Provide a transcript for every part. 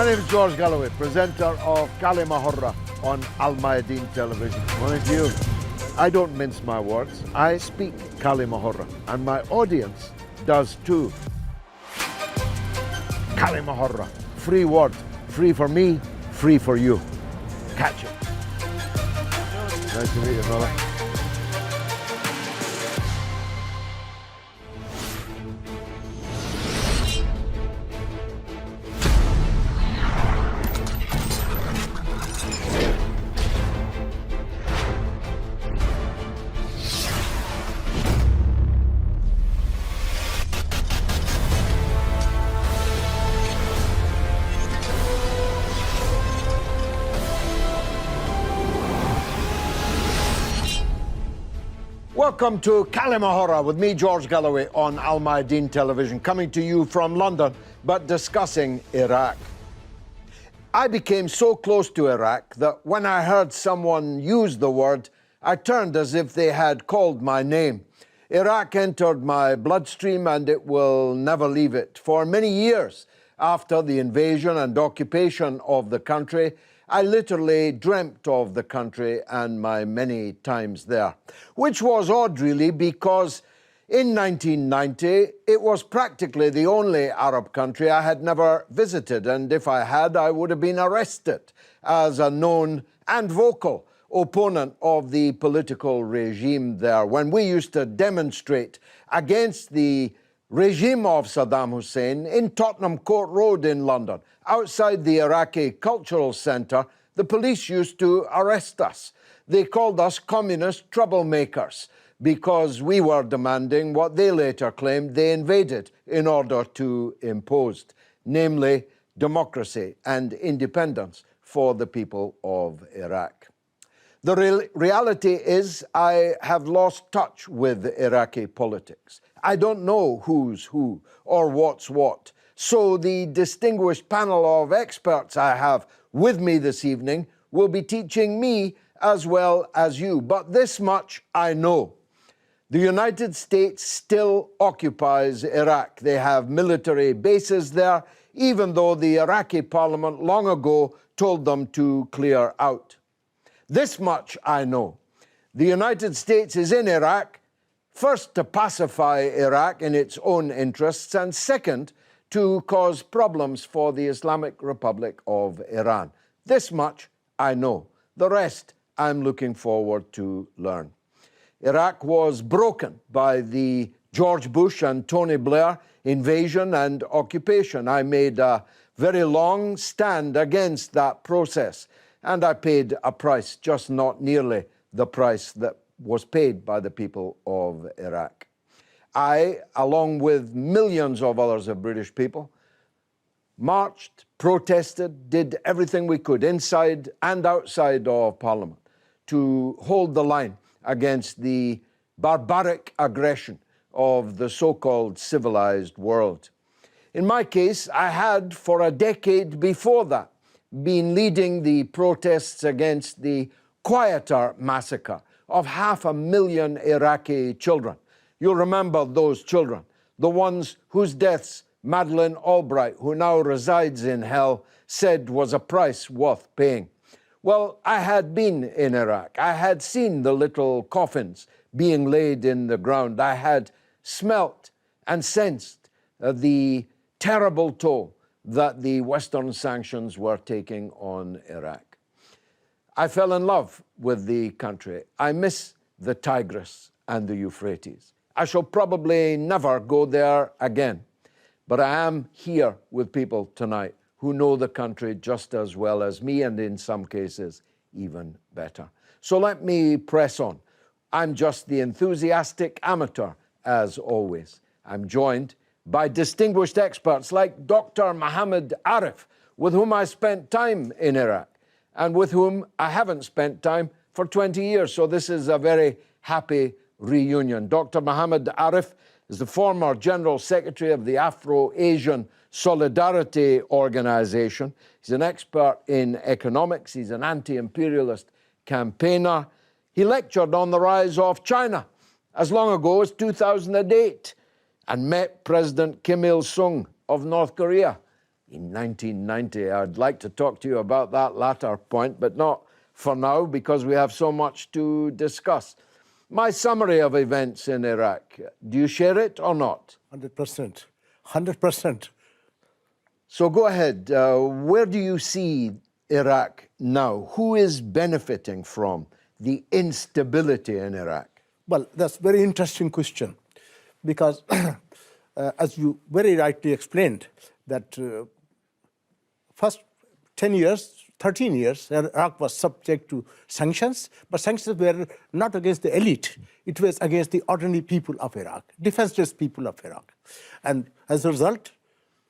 name is George Galloway, presenter of Kalima Horra on Al Mayadeen television. Morning to you. I don't mince my words. I speak Kalima Horra, and my audience does too. Kalima Horra, free word, free for me, free for you. Catch it. Nice to meet you, brother. Welcome to Kalima Horra with me, George Galloway, on Al Mayadeen television, coming to you from London, but discussing Iraq. I became so close to Iraq that when I heard someone use the word, I turned as if they had called my name. Iraq entered my bloodstream and it will never leave it. For many years after the invasion and occupation of the country, I literally dreamt of the country and my many times there, which was odd really, because in 1990 it was practically the only Arab country I had never visited, and if I had, I would have been arrested as a known and vocal opponent of the political regime there, when we used to demonstrate against the regime of Saddam Hussein in Tottenham Court Road in London. Outside the Iraqi Cultural Centre, the police used to arrest us. They called us communist troublemakers because we were demanding what they later claimed they invaded in order to impose, namely democracy and independence for the people of Iraq. The reality is I have lost touch with Iraqi politics. I don't know who's who or what's what. So the distinguished panel of experts I have with me this evening will be teaching me as well as you. But this much I know. The United States still occupies Iraq. They have military bases there, even though the Iraqi parliament long ago told them to clear out. This much I know. The United States is in Iraq, first to pacify Iraq in its own interests, and second, to cause problems for the Islamic Republic of Iran. This much I know. The rest I'm looking forward to learn. Iraq was broken by the George Bush and Tony Blair invasion and occupation. I made a very long stand against that process, and I paid a price, just not nearly the price that was paid by the people of Iraq. I, along with millions of others of British people, marched, protested, did everything we could inside and outside of Parliament to hold the line against the barbaric aggression of the so-called civilized world. In my case, I had, for a decade before that, been leading the protests against the quieter massacre of 500,000 Iraqi children. You'll remember those children, the ones whose deaths Madeleine Albright, who now resides in hell, said was a price worth paying. Well, I had been in Iraq. I had seen the little coffins being laid in the ground. I had smelt and sensed the terrible toll that the Western sanctions were taking on Iraq. I fell in love with the country. I miss the Tigris and the Euphrates. I shall probably never go there again, but I am here with people tonight who know the country just as well as me, and in some cases even better. So let me press on. I'm just the enthusiastic amateur, as always. I'm joined by distinguished experts like Dr. Mohammed Arif, with whom I spent time in Iraq, and with whom I haven't spent time for 20 years. So this is a very happy reunion. Dr. Mohammed Arif is the former General Secretary of the Afro-Asian Solidarity Organization. He's an expert in economics. He's an anti-imperialist campaigner. He lectured on the rise of China as long ago as 2008 and met President Kim Il-sung of North Korea in 1990. I'd like to talk to you about that latter point, but not for now because we have so much to discuss. My summary of events in Iraq, do you share it or not? 100%. 100%. So go ahead. Where do you see Iraq now? Who is benefiting from the instability in Iraq? Well, that's a very interesting question because as you very rightly explained, that first 10 years, 13 years, Iraq was subject to sanctions, but sanctions were not against the elite. It was against the ordinary people of Iraq, defenseless people of Iraq. And as a result,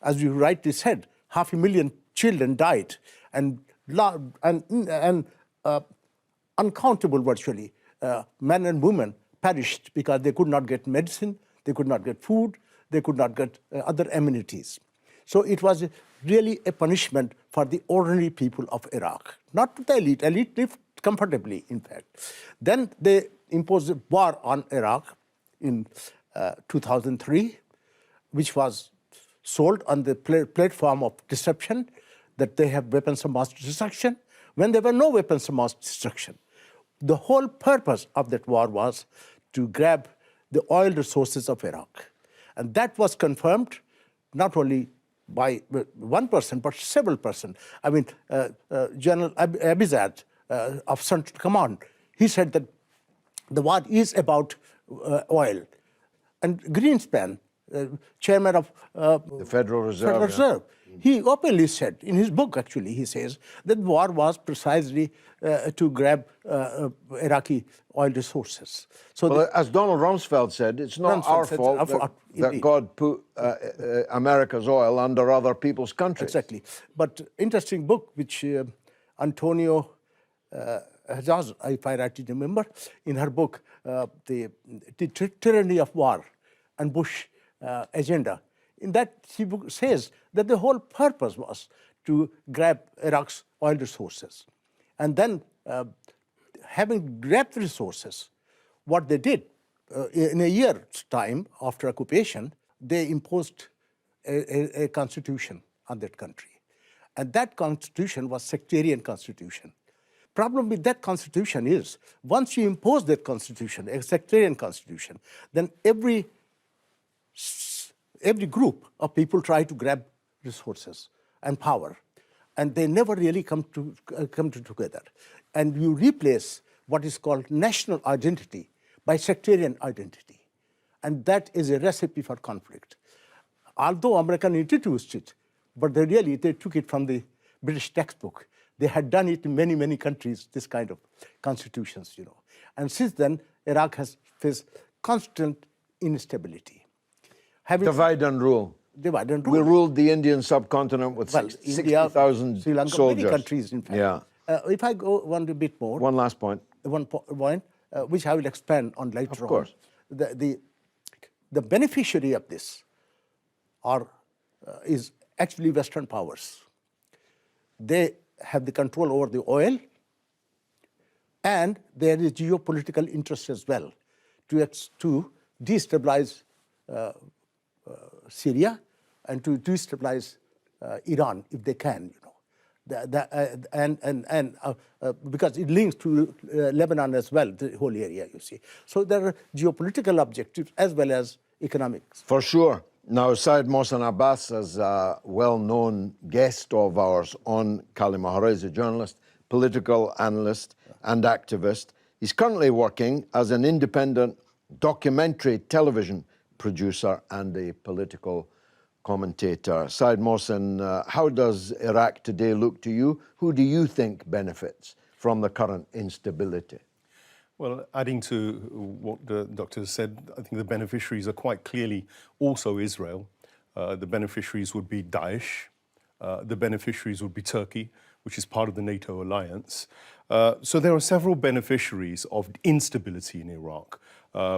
as you rightly said, 500,000 children died and uncountable virtually men and women perished because they could not get medicine, they could not get food, they could not get other amenities. So it was really a punishment for the ordinary people of Iraq, not the elite. Elite lived comfortably, in fact. Then they imposed a war on Iraq in 2003, which was sold on the platform of deception, that they have weapons of mass destruction, when there were no weapons of mass destruction. The whole purpose of that war was to grab the oil resources of Iraq. And that was confirmed not only by one person, but several persons. I mean, General Abizad of Central Command, he said that the war is about oil. And Greenspan, chairman of the Federal Reserve, he openly said, in his book actually, he says that the war was precisely to grab Iraqi oil resources. So well, as Donald Rumsfeld said, it's not our fault that God put America's oil under other people's countries. Exactly. But interesting book, which Antonio Hajaz, if I rightly remember, in her book, the Tyranny of War and Bush Agenda, in that she says that the whole purpose was to grab Iraq's oil resources. And then, having grabbed the resources, what they did, in a year's time after occupation, they imposed a constitution on that country. And that constitution was sectarian constitution. Problem with that constitution is, once you impose that constitution, a sectarian constitution, then every group of people try to grab resources and power, and they never really come together. And you replace what is called national identity by sectarian identity, and that is a recipe for conflict. Although American introduced it, but they took it from the British textbook. They had done it in many, many countries, this kind of constitutions, you know. And since then, Iraq has faced constant instability. Divide and rule. Divide and rule. We ruled the Indian subcontinent with 60,000 Sri Lanka, soldiers. many countries, in fact. Yeah. If I go one bit more. One last point. One point, which I will expand on later on. Of course. The beneficiary of this is actually Western powers. They have the control over the oil, and there is geopolitical interest as well to destabilize Syria and to destabilize Iran if they can, you know, because it links to Lebanon as well, the whole area, you see. So there are geopolitical objectives as well as economics. For sure. Now, Syed Mohsen Abbas, as a well-known guest of ours on Kalimahara, is a journalist, political analyst, and activist. He's currently working as an independent documentary television producer and a political commentator. Syed Mohsen, how does Iraq today look to you? Who do you think benefits from the current instability? Well, adding to what the doctor said, I think the beneficiaries are quite clearly also Israel. The beneficiaries would be Daesh. The beneficiaries would be Turkey, which is part of the NATO alliance. So there are several beneficiaries of instability in Iraq,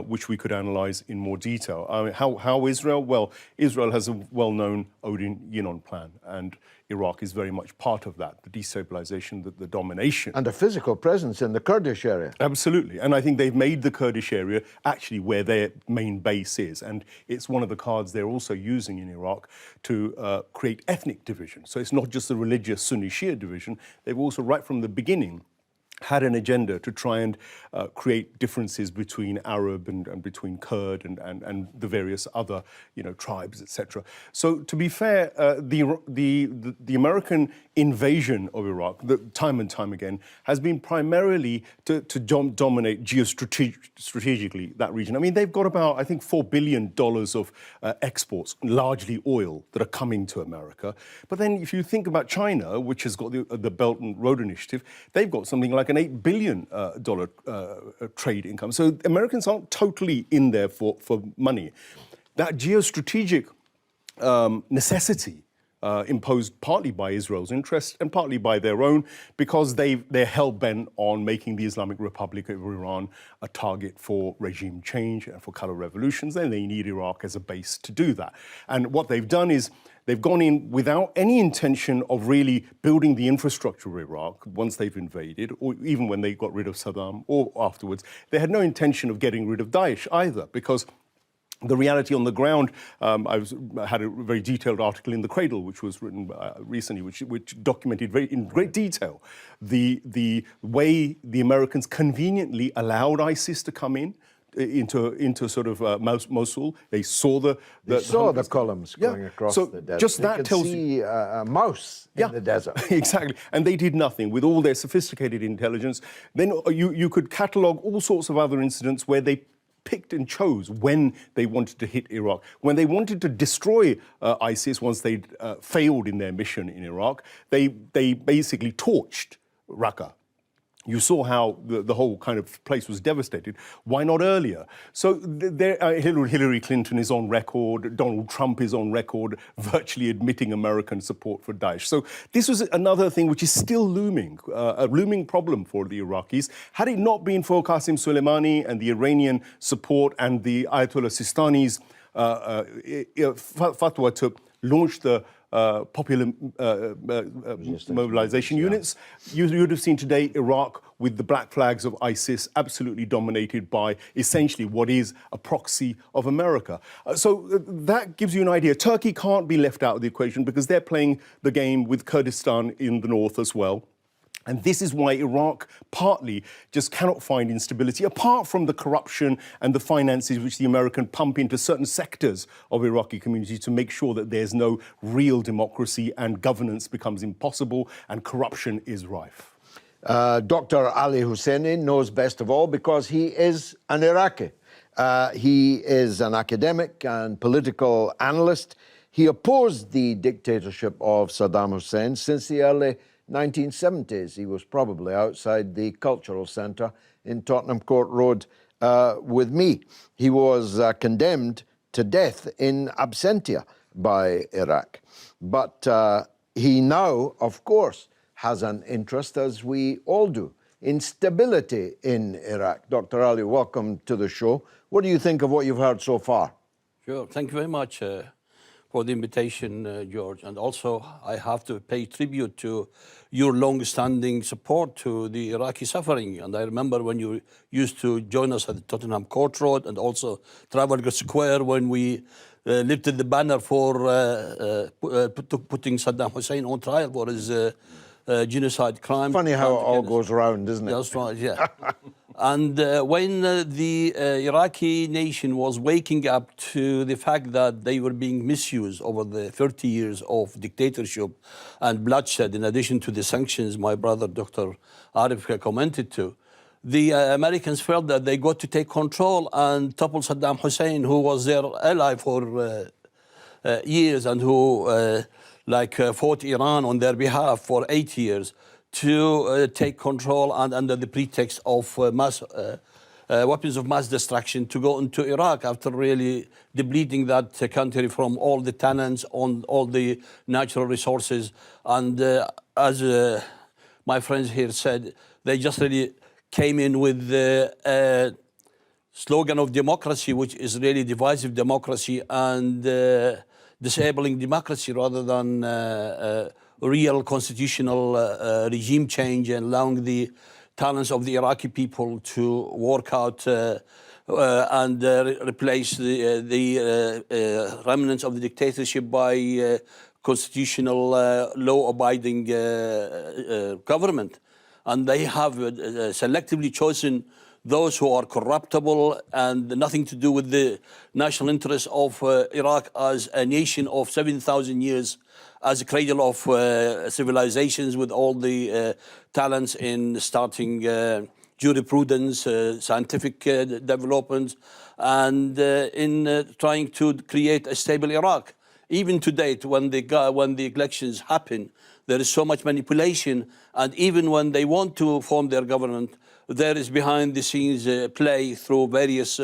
which we could analyze in more detail. How Israel? Well, Israel has a well-known Odin-Yinon plan, and Iraq is very much part of that, the destabilization, the domination. And a physical presence in the Kurdish area. Absolutely. And I think they've made the Kurdish area actually where their main base is. And it's one of the cards they're also using in Iraq to create ethnic division. So it's not just a religious Sunni-Shia division. They've also, right from the beginning, had an agenda to try and create differences between Arab and between Kurd and the various other, tribes, etc. So to be fair, the American invasion of Iraq, time and time again, has been primarily to dominate geostrategically that region. I mean, they've got about, I think, $4 billion of exports, largely oil, that are coming to America. But then if you think about China, which has got the Belt and Road Initiative, they've got something like an $8 billion trade income. So Americans aren't totally in there for money. That geostrategic necessity imposed partly by Israel's interest and partly by their own, because they're hell-bent on making the Islamic Republic of Iran a target for regime change and for color revolutions, and they need Iraq as a base to do that. And what they've done is they've gone in without any intention of really building the infrastructure of Iraq once they've invaded, or even when they got rid of Saddam or afterwards. They had no intention of getting rid of Daesh either, because the reality on the ground, I had a very detailed article in The Cradle, which was written recently, which documented in great detail the way the Americans conveniently allowed ISIS to come into sort of Mosul. They saw the columns going across the desert. Just that tells you. See a mouse in the desert. Exactly. And they did nothing with all their sophisticated intelligence. Then you could catalogue all sorts of other incidents where they picked and chose when they wanted to hit Iraq. When they wanted to destroy ISIS, once they'd failed in their mission in Iraq, they basically torched Raqqa. You saw how the whole kind of place was devastated. Why not earlier? So Hillary Clinton is on record, Donald Trump is on record, virtually admitting American support for Daesh. So this was another thing which is still looming, a looming problem for the Iraqis. Had it not been for Qasem Soleimani and the Iranian support and the Ayatollah Sistani's fatwa to launch the popular mobilization units, you would have seen today Iraq with the black flags of ISIS absolutely dominated by essentially what is a proxy of America. So that gives you an idea. Turkey can't be left out of the equation because they're playing the game with Kurdistan in the north as well. And this is why Iraq partly just cannot find instability, apart from the corruption and the finances which the American pump into certain sectors of Iraqi communities to make sure that there's no real democracy and governance becomes impossible and corruption is rife. Dr. Ali Husseini knows best of all because he is an Iraqi. He is an academic and political analyst. He opposed the dictatorship of Saddam Hussein since the early 1970s. He was probably outside the cultural centre in Tottenham Court Road with me. He was condemned to death in absentia by Iraq. But he now, of course, has an interest, as we all do, in stability in Iraq. Dr. Ali, welcome to the show. What do you think of what you've heard so far? Sure. Thank you very much for the invitation, George. And also, I have to pay tribute to your long-standing support to the Iraqi suffering. And I remember when you used to join us at the Tottenham Court Road and also Trafalgar Square when we lifted the banner for putting Saddam Hussein on trial for his genocide crime. Funny how it all goes around, isn't it? That's right, yeah. And when the Iraqi nation was waking up to the fact that they were being misused over the 30 years of dictatorship and bloodshed, in addition to the sanctions my brother Dr. Arif commented to, the Americans felt that they got to take control and topple Saddam Hussein, who was their ally for years and who fought Iran on their behalf for 8 years, to take control and under the pretext of weapons of mass destruction to go into Iraq after really depleting that country from all the talents, on all the natural resources. And as my friends here said, They just really came in with the slogan of democracy, which is really divisive democracy and disabling democracy rather than real constitutional regime change and allowing the talents of the Iraqi people to work out and replace the remnants of the dictatorship by constitutional law-abiding government. And they have selectively chosen those who are corruptible and nothing to do with the national interests of Iraq as a nation of 7,000 years, as a cradle of civilizations with all the talents in starting jurisprudence, scientific development, and in trying to create a stable Iraq. Even to date, when the elections happen, there is so much manipulation, and even when they want to form their government, there is behind the scenes play through various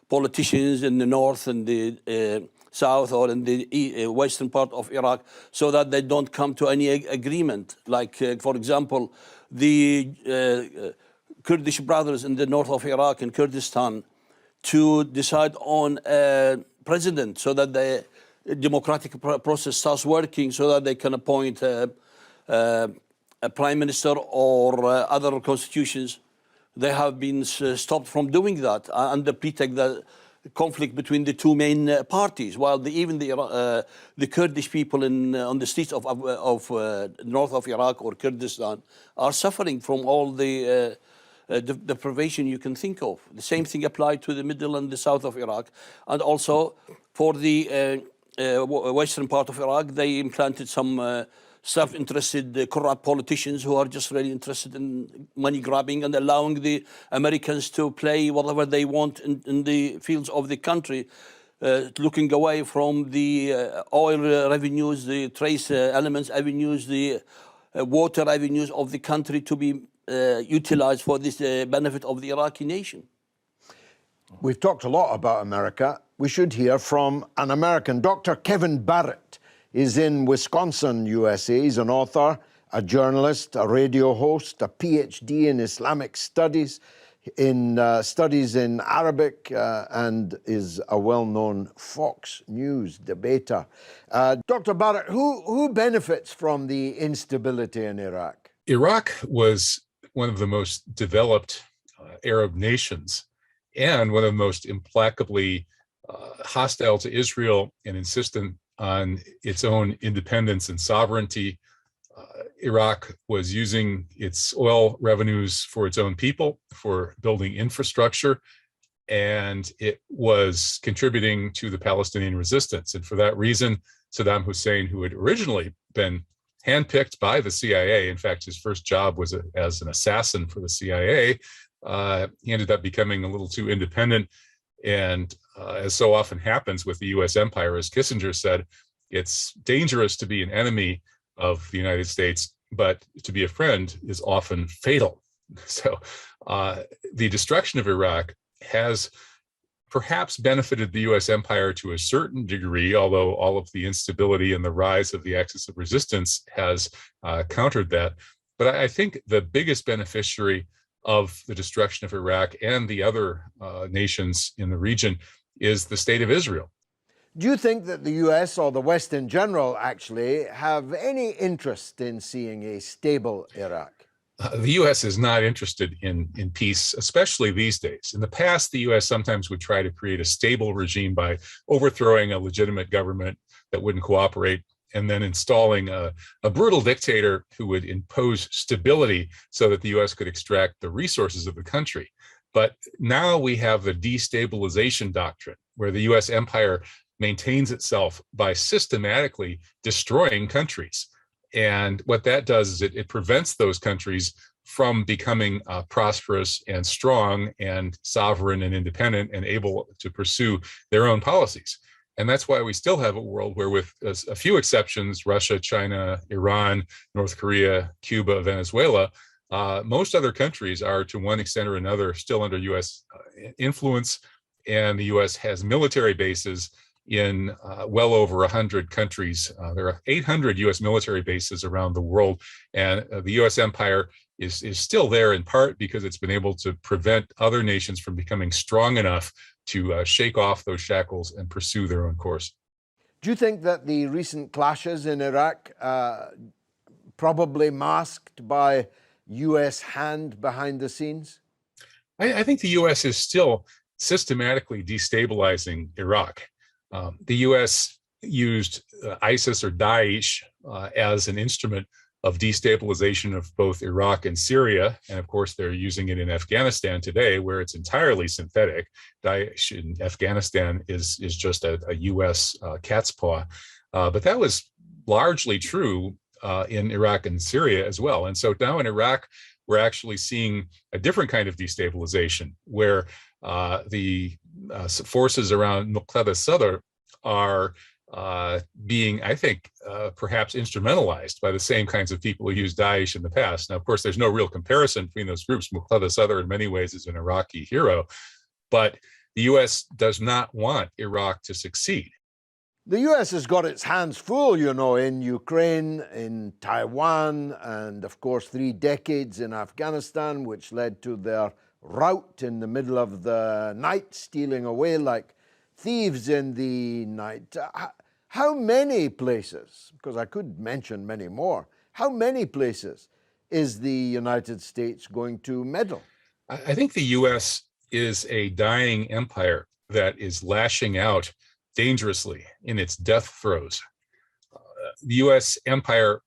politicians in the north and the south or in the western part of Iraq, so that they don't come to any agreement. Like, for example, the Kurdish brothers in the north of Iraq and Kurdistan to decide on a president so that the democratic process starts working, so that they can appoint a prime minister or other constitutions. They have been stopped from doing that under pretext that conflict between the two main parties, while even the Kurdish people on the streets of north of Iraq or Kurdistan are suffering from all the deprivation you can think of. The same thing applied to the middle and the south of Iraq. And also for the western part of Iraq, they implanted some self-interested corrupt politicians who are just really interested in money grabbing and allowing the Americans to play whatever they want in the fields of the country, looking away from the oil revenues, the trace elements avenues, the water avenues of the country to be utilized for this benefit of the Iraqi nation. We've talked a lot about America. We should hear from an American. Dr. Kevin Barrett is in Wisconsin, USA. He's an author, a journalist, a radio host, a PhD in Islamic studies, in studies in Arabic, and is a well-known Fox News debater. Dr. Barrett, who benefits from the instability in Iraq? Iraq was one of the most developed Arab nations and one of the most implacably hostile to Israel and insistent on its own independence and sovereignty. Iraq was using its oil revenues for its own people, for building infrastructure, and it was contributing to the Palestinian resistance. And for that reason, Saddam Hussein, who had originally been handpicked by the CIA, in fact, his first job was as an assassin for the CIA, he ended up becoming a little too independent. And as so often happens with the US empire, as Kissinger said, it's dangerous to be an enemy of the United States, but to be a friend is often fatal. So the destruction of Iraq has perhaps benefited the US empire to a certain degree, although all of the instability and the rise of the axis of resistance has countered that. But I think the biggest beneficiary of the destruction of Iraq and the other nations in the region is the state of Israel. Do you think that the US or the West in general actually have any interest in seeing a stable Iraq? The U.S. is not interested in peace, especially these days. In the past, the U.S. sometimes would try to create a stable regime by overthrowing a legitimate government that wouldn't cooperate and then installing a brutal dictator who would impose stability so that the U.S. could extract the resources of the country. But now we have the destabilization doctrine, where the U.S. empire maintains itself by systematically destroying countries. And what that does is it prevents those countries from becoming prosperous and strong and sovereign and independent and able to pursue their own policies. And that's why we still have a world where, with a few exceptions, Russia, China, Iran, North Korea, Cuba, Venezuela, most other countries are, to one extent or another, still under U.S. influence. And the U.S. has military bases in well over 100 countries. There are 800 U.S. military bases around the world, and the U.S. empire is still there in part because it's been able to prevent other nations from becoming strong enough to shake off those shackles and pursue their own course. Do you think that the recent clashes in Iraq, probably masked by US hand behind the scenes? I think the US is still systematically destabilizing Iraq. The US used ISIS or Daesh as an instrument of destabilization of both Iraq and Syria. And of course, they're using it in Afghanistan today, where it's entirely synthetic. Daesh in Afghanistan is just a US cat's paw. But that was largely true in Iraq and Syria as well. And so now in Iraq, we're actually seeing a different kind of destabilization where the forces around Muqtada Sadr are being, I think, perhaps instrumentalized by the same kinds of people who used Daesh in the past. Now, of course, there's no real comparison between those groups. Muqtada Sadr, in many ways, is an Iraqi hero, but the U.S. does not want Iraq to succeed. The US has got its hands full, you know, in Ukraine, in Taiwan, and of course 3 decades in Afghanistan, which led to their rout in the middle of the night, stealing away like thieves in the night. How many places, because I could mention many more, how many places is the United States going to meddle? I think the U.S. is a dying empire that is lashing out dangerously in its death throes. The U.S. empire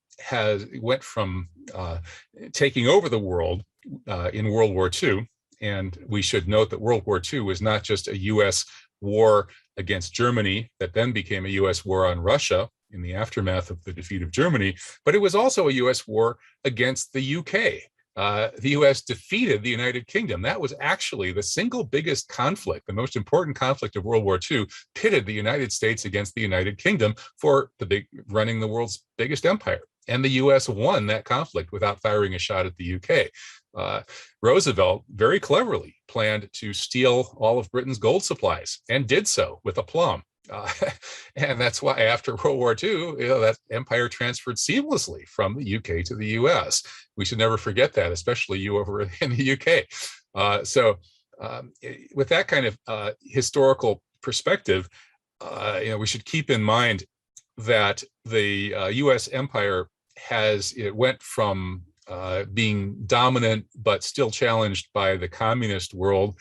went from taking over the world in World War II, and we should note that World War II was not just a U.S. war against Germany that then became a U.S. war on Russia in the aftermath of the defeat of Germany, but it was also a U.S. war against the UK. The U.S. defeated the United Kingdom. That was actually the single biggest conflict, the most important conflict of World War II, pitted the United States against the United Kingdom for running the world's biggest empire. And the U.S. won that conflict without firing a shot at the U.K. Roosevelt very cleverly planned to steal all of Britain's gold supplies and did so with aplomb. And that's why after World War II, that empire transferred seamlessly from the UK to the US. We should never forget that, especially you over in the UK. So with that kind of historical perspective, we should keep in mind that the US empire it went from being dominant but still challenged by the communist world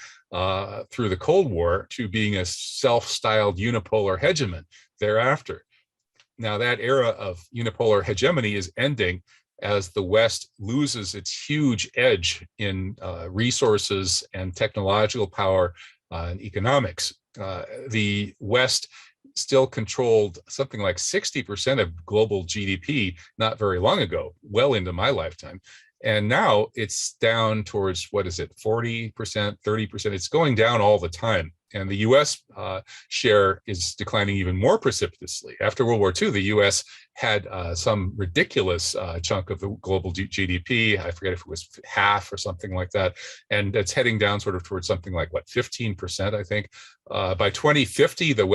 through the Cold War to being a self-styled unipolar hegemon thereafter. Now that era of unipolar hegemony is ending as the West loses its huge edge in resources and technological power and economics. The West still controlled something like 60% of global GDP not very long ago, well into my lifetime. And now it's down towards, 40%, 30%. It's going down all the time. And the US share is declining even more precipitously. After World War II, the US had some ridiculous chunk of the global GDP. I forget if it was half or something like that. And it's heading down sort of towards something like, 15%, I think. By 2050, the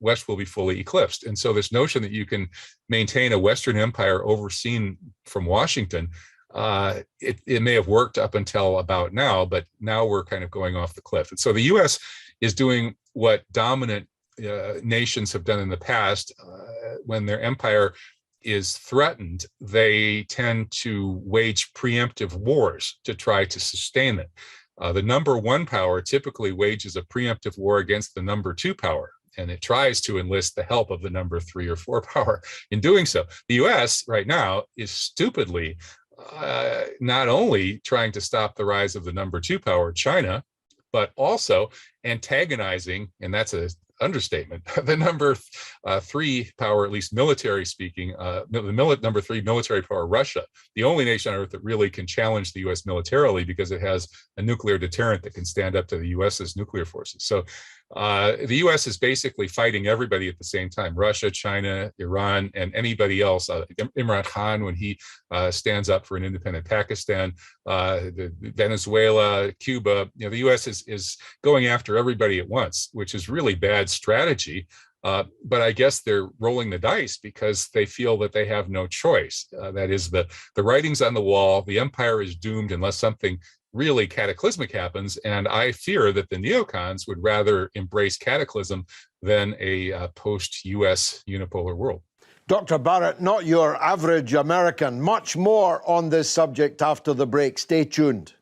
West will be fully eclipsed. And so this notion that you can maintain a Western empire overseen from Washington, it may have worked up until about now, but now we're kind of going off the cliff. And so the US is doing what dominant nations have done in the past. When their empire is threatened, they tend to wage preemptive wars to try to sustain it. The number one power typically wages a preemptive war against the number two power, and it tries to enlist the help of the number 3 or 4 power in doing so. The US right now is stupidly not only trying to stop the rise of the number 2 power, China, but also antagonizing, and that's an understatement, the number 3 power, at least military speaking, number 3 military power, Russia, the only nation on earth that really can challenge the US militarily because it has a nuclear deterrent that can stand up to the US's nuclear forces. So the US is basically fighting everybody at the same time: Russia, China, Iran, and anybody else. Imran Khan, when he stands up for an independent Pakistan, Venezuela, Cuba, the US is going after everybody at once, which is really bad strategy. But I guess they're rolling the dice because they feel that they have no choice. That is, the writing's on the wall. The empire is doomed unless something really cataclysmic happens. And I fear that the neocons would rather embrace cataclysm than a post-US unipolar world. Dr. Barrett, not your average American. Much more on this subject after the break. Stay tuned.